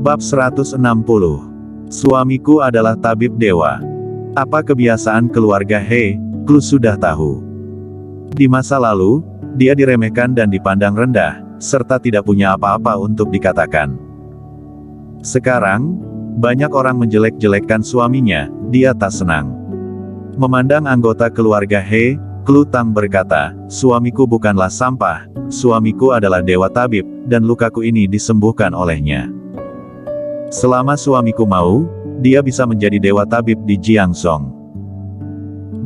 Bab 160. Suamiku adalah tabib dewa. Apa kebiasaan keluarga He? Klu sudah tahu. Di masa lalu, dia diremehkan dan dipandang rendah, serta tidak punya apa-apa untuk dikatakan. Sekarang, banyak orang menjelek-jelekkan suaminya, dia tak senang. Memandang anggota keluarga He, Klu Tang berkata, suamiku bukanlah sampah, suamiku adalah dewa tabib, dan lukaku ini disembuhkan olehnya. Selama suamiku mau, dia bisa menjadi dewa tabib di Jiangzhong.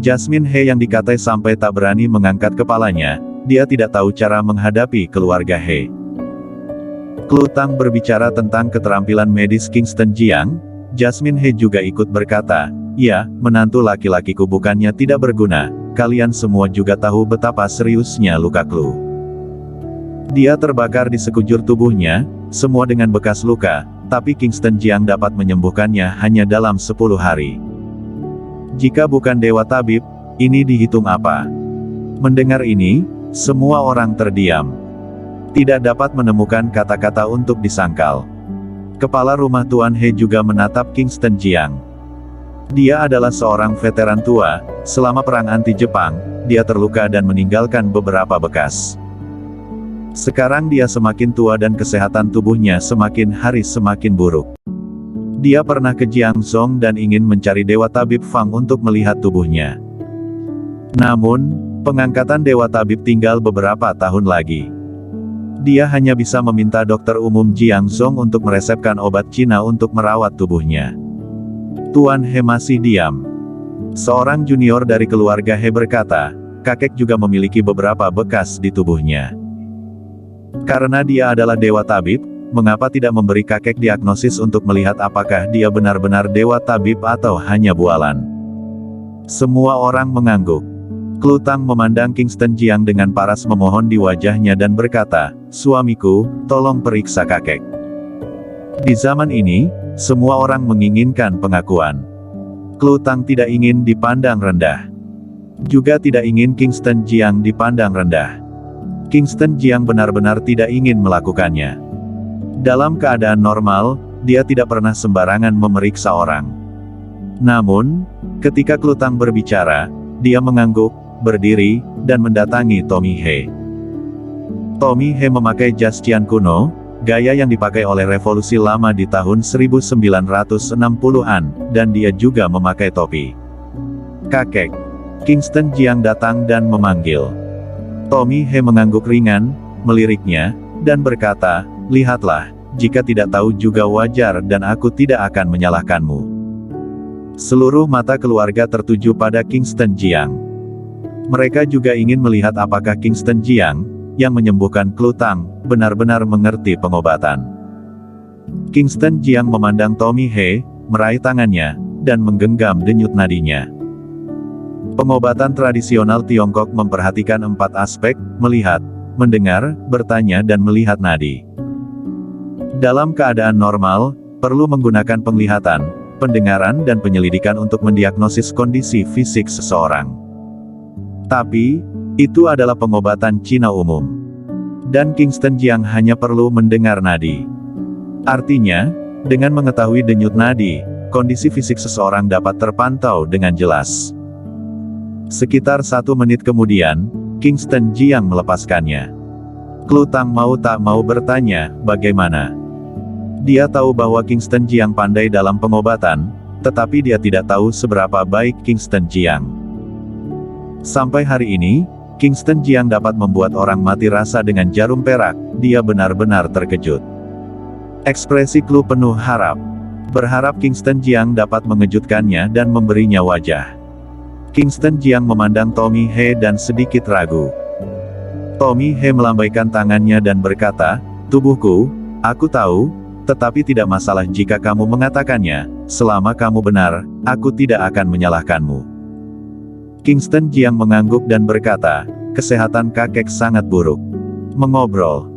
Jasmine He yang dikatai sampai tak berani mengangkat kepalanya, dia tidak tahu cara menghadapi keluarga He. Klu Tang berbicara tentang keterampilan medis Kingston Jiang, Jasmine He juga ikut berkata, ya, menantu laki-lakiku bukannya tidak berguna, kalian semua juga tahu betapa seriusnya luka Klu. Dia terbakar di sekujur tubuhnya, semua dengan bekas luka, tapi Kingston Jiang dapat menyembuhkannya hanya dalam 10 hari. Jika bukan dewa tabib, ini dihitung apa? Mendengar ini, semua orang terdiam. Tidak dapat menemukan kata-kata untuk disangkal. Kepala rumah Tuan He juga menatap Kingston Jiang. Dia adalah seorang veteran tua, selama perang anti-Jepang, dia terluka dan meninggalkan beberapa bekas. Sekarang dia semakin tua dan kesehatan tubuhnya semakin hari semakin buruk. Dia pernah ke Jiangzhong dan ingin mencari dewa tabib Fang untuk melihat tubuhnya. Namun, pengangkatan dewa tabib tinggal beberapa tahun lagi. Dia hanya bisa meminta dokter umum Jiangzhong untuk meresepkan obat Cina untuk merawat tubuhnya. Tuan He masih diam. Seorang junior dari keluarga He berkata, kakek juga memiliki beberapa bekas di tubuhnya. Karena dia adalah dewa tabib, mengapa tidak memberi kakek diagnosis untuk melihat apakah dia benar-benar dewa tabib atau hanya bualan? Semua orang mengangguk. Klu Tang memandang Kingston Jiang dengan paras memohon di wajahnya dan berkata, suamiku, tolong periksa kakek. Di zaman ini, semua orang menginginkan pengakuan. Klu Tang tidak ingin dipandang rendah. Juga tidak ingin Kingston Jiang dipandang rendah. Kingston Jiang benar-benar tidak ingin melakukannya. Dalam keadaan normal, dia tidak pernah sembarangan memeriksa orang. Namun, ketika Klu Tang berbicara, dia mengangguk, berdiri, dan mendatangi Tommy He. Tommy He memakai jas cian kuno, gaya yang dipakai oleh revolusi lama di tahun 1960-an, dan dia juga memakai topi. Kakek. Kingston Jiang datang dan memanggil. Tommy He mengangguk ringan, meliriknya, dan berkata, lihatlah, jika tidak tahu juga wajar dan aku tidak akan menyalahkanmu. Seluruh mata keluarga tertuju pada Kingston Jiang. Mereka juga ingin melihat apakah Kingston Jiang, yang menyembuhkan Klu Tang, benar-benar mengerti pengobatan. Kingston Jiang memandang Tommy He, meraih tangannya, dan menggenggam denyut nadinya. Pengobatan tradisional Tiongkok memperhatikan 4 aspek, melihat, mendengar, bertanya dan melihat nadi. Dalam keadaan normal, perlu menggunakan penglihatan, pendengaran dan penyelidikan untuk mendiagnosis kondisi fisik seseorang. Tapi, itu adalah pengobatan Cina umum. Dan Kingston Jiang hanya perlu mendengar nadi. Artinya, dengan mengetahui denyut nadi, kondisi fisik seseorang dapat terpantau dengan jelas. Sekitar 1 menit kemudian, Kingston Jiang melepaskannya. Klu Tang mau tak mau bertanya, bagaimana? Dia tahu bahwa Kingston Jiang pandai dalam pengobatan, tetapi dia tidak tahu seberapa baik Kingston Jiang. Sampai hari ini, Kingston Jiang dapat membuat orang mati rasa dengan jarum perak, dia benar-benar terkejut. Ekspresi Klu penuh harap. Berharap Kingston Jiang dapat mengejutkannya dan memberinya wajah. Kingston Jiang memandang Tommy He dan sedikit ragu. Tommy He melambaikan tangannya dan berkata, tubuhku, aku tahu, tetapi tidak masalah jika kamu mengatakannya, selama kamu benar, aku tidak akan menyalahkanmu. Kingston Jiang mengangguk dan berkata, kesehatan kakek sangat buruk. Mengobrol.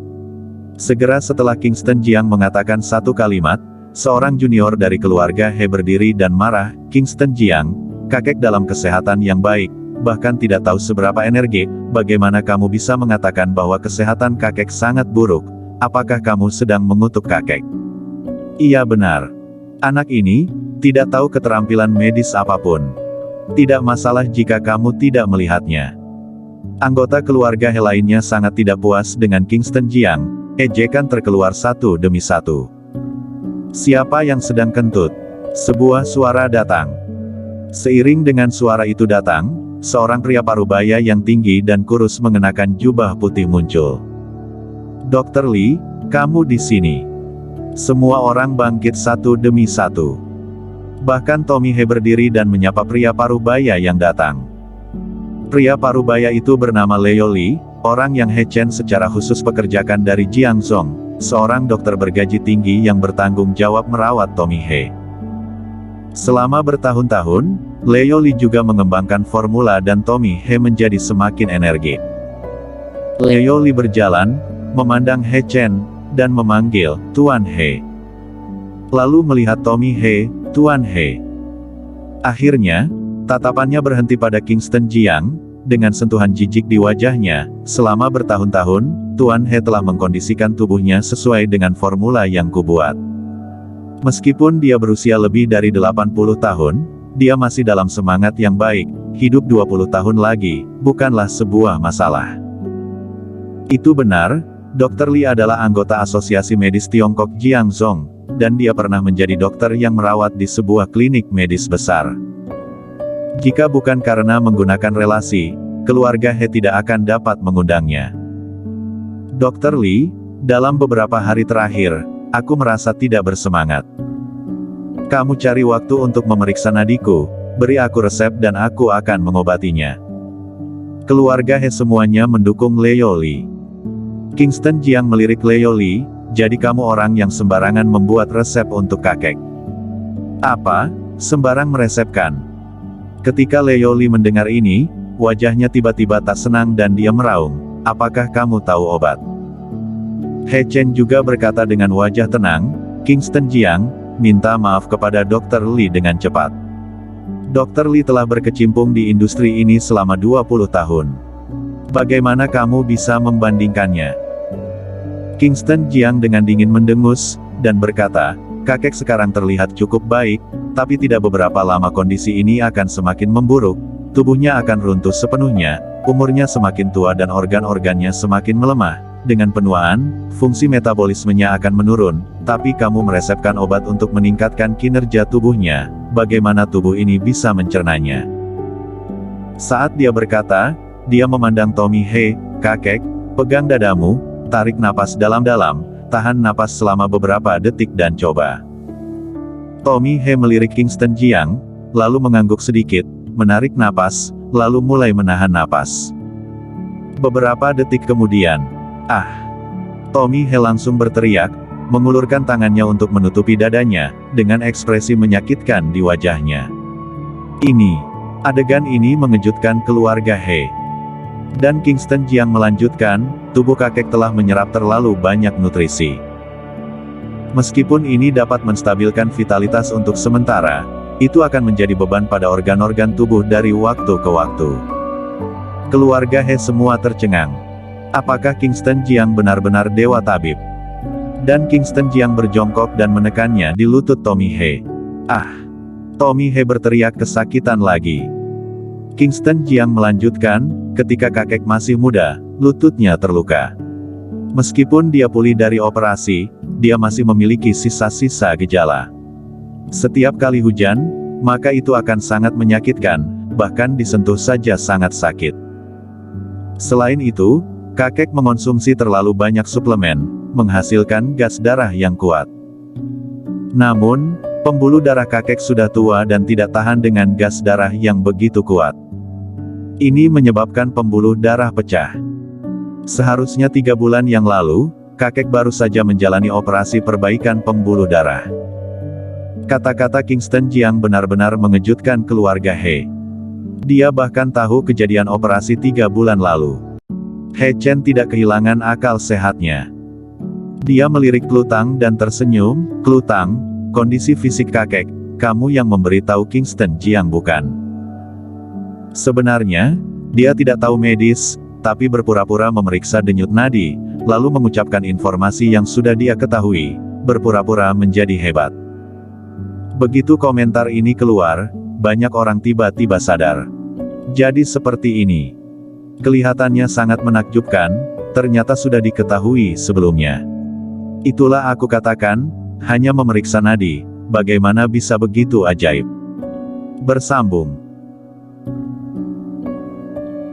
Segera setelah Kingston Jiang mengatakan satu kalimat, seorang junior dari keluarga He berdiri dan marah, Kingston Jiang, kakek dalam kesehatan yang baik, bahkan tidak tahu seberapa energi, bagaimana kamu bisa mengatakan bahwa kesehatan kakek sangat buruk, apakah kamu sedang mengutuk kakek? Iya benar. Anak ini tidak tahu keterampilan medis apapun. Tidak masalah jika kamu tidak melihatnya. Anggota keluarga He lainnya sangat tidak puas dengan Kingston Jiang. Ejekan terkeluar satu demi satu. Siapa yang sedang kentut? Sebuah suara datang. Seiring dengan suara itu datang, seorang pria parubaya yang tinggi dan kurus mengenakan jubah putih muncul. Dr. Lee, kamu di sini. Semua orang bangkit satu demi satu. Bahkan Tommy He berdiri dan menyapa pria parubaya yang datang. Pria parubaya itu bernama Leo Lee, orang yang He Chen secara khusus pekerjakan dari Jiangzhou, seorang dokter bergaji tinggi yang bertanggung jawab merawat Tommy He. Selama bertahun-tahun, Leo Lee juga mengembangkan formula dan Tommy He menjadi semakin energik. Leo Lee berjalan, memandang He Chen, dan memanggil, Tuan He. Lalu melihat Tommy He, Tuan He. Akhirnya, tatapannya berhenti pada Kingston Jiang, dengan sentuhan jijik di wajahnya. Selama bertahun-tahun, Tuan He telah mengkondisikan tubuhnya sesuai dengan formula yang kubuat. Meskipun dia berusia lebih dari 80 tahun, dia masih dalam semangat yang baik. Hidup 20 tahun lagi, bukanlah sebuah masalah. Itu benar, Dr. Lee adalah anggota Asosiasi Medis Tiongkok Jiangzhou, dan dia pernah menjadi dokter yang merawat di sebuah klinik medis besar. Jika bukan karena menggunakan relasi, keluarga He tidak akan dapat mengundangnya. Dr. Lee, dalam beberapa hari terakhir, aku merasa tidak bersemangat. Kamu cari waktu untuk memeriksa nadiku, beri aku resep dan aku akan mengobatinya. Keluarga He semuanya mendukung Leo Lee. Kingston Jiang melirik Leo Lee, jadi kamu orang yang sembarangan membuat resep untuk kakek. Apa? Sembarang meresepkan? Ketika Leo Lee mendengar ini, wajahnya tiba-tiba tak senang dan dia meraung, apakah kamu tahu obat? He Chen juga berkata dengan wajah tenang, Kingston Jiang, minta maaf kepada Dr. Lee dengan cepat. Dr. Lee telah berkecimpung di industri ini selama 20 tahun. Bagaimana kamu bisa membandingkannya? Kingston Jiang dengan dingin mendengus, dan berkata, kakek sekarang terlihat cukup baik, tapi tidak beberapa lama kondisi ini akan semakin memburuk, tubuhnya akan runtuh sepenuhnya, umurnya semakin tua dan organ-organnya semakin melemah. Dengan penuaan, fungsi metabolismenya akan menurun, tapi kamu meresepkan obat untuk meningkatkan kinerja tubuhnya, bagaimana tubuh ini bisa mencernanya? Saat dia berkata, dia memandang Tommy He, kakek, pegang dadamu, tarik napas dalam-dalam, tahan napas selama beberapa detik dan coba. Tommy He melirik Kingston Jiang, lalu mengangguk sedikit, menarik napas, lalu mulai menahan napas. Beberapa detik kemudian, Tommy He langsung berteriak, mengulurkan tangannya untuk menutupi dadanya, dengan ekspresi menyakitkan di wajahnya. Adegan ini mengejutkan keluarga He. Dan Kingston Jiang melanjutkan, tubuh kakek telah menyerap terlalu banyak nutrisi. Meskipun ini dapat menstabilkan vitalitas untuk sementara, itu akan menjadi beban pada organ-organ tubuh dari waktu ke waktu. Keluarga He semua tercengang. Apakah Kingston Jiang benar-benar dewa tabib? Dan Kingston Jiang berjongkok dan menekannya di lutut Tommy He. Tommy He berteriak kesakitan lagi. Kingston Jiang melanjutkan, ketika kakek masih muda, lututnya terluka. Meskipun dia pulih dari operasi, dia masih memiliki sisa-sisa gejala. Setiap kali hujan, maka itu akan sangat menyakitkan, bahkan disentuh saja sangat sakit. Selain itu, kakek mengonsumsi terlalu banyak suplemen, menghasilkan gas darah yang kuat. Namun, pembuluh darah kakek sudah tua dan tidak tahan dengan gas darah yang begitu kuat. Ini menyebabkan pembuluh darah pecah. Seharusnya 3 bulan yang lalu, kakek baru saja menjalani operasi perbaikan pembuluh darah. Kata-kata Kingston Jiang benar-benar mengejutkan keluarga He. Dia bahkan tahu kejadian operasi 3 bulan lalu. He Chen tidak kehilangan akal sehatnya. Dia melirik Klutang dan tersenyum, Klutang, kondisi fisik kakek, kamu yang memberitahu Kingston Jiang bukan? Sebenarnya, dia tidak tahu medis, tapi berpura-pura memeriksa denyut nadi, lalu mengucapkan informasi yang sudah dia ketahui. berpura-pura menjadi hebat. Begitu komentar ini keluar, banyak orang tiba-tiba sadar. Jadi seperti ini. Kelihatannya sangat menakjubkan, ternyata sudah diketahui sebelumnya. Itulah aku katakan, hanya memeriksa nadi, bagaimana bisa begitu ajaib. Bersambung.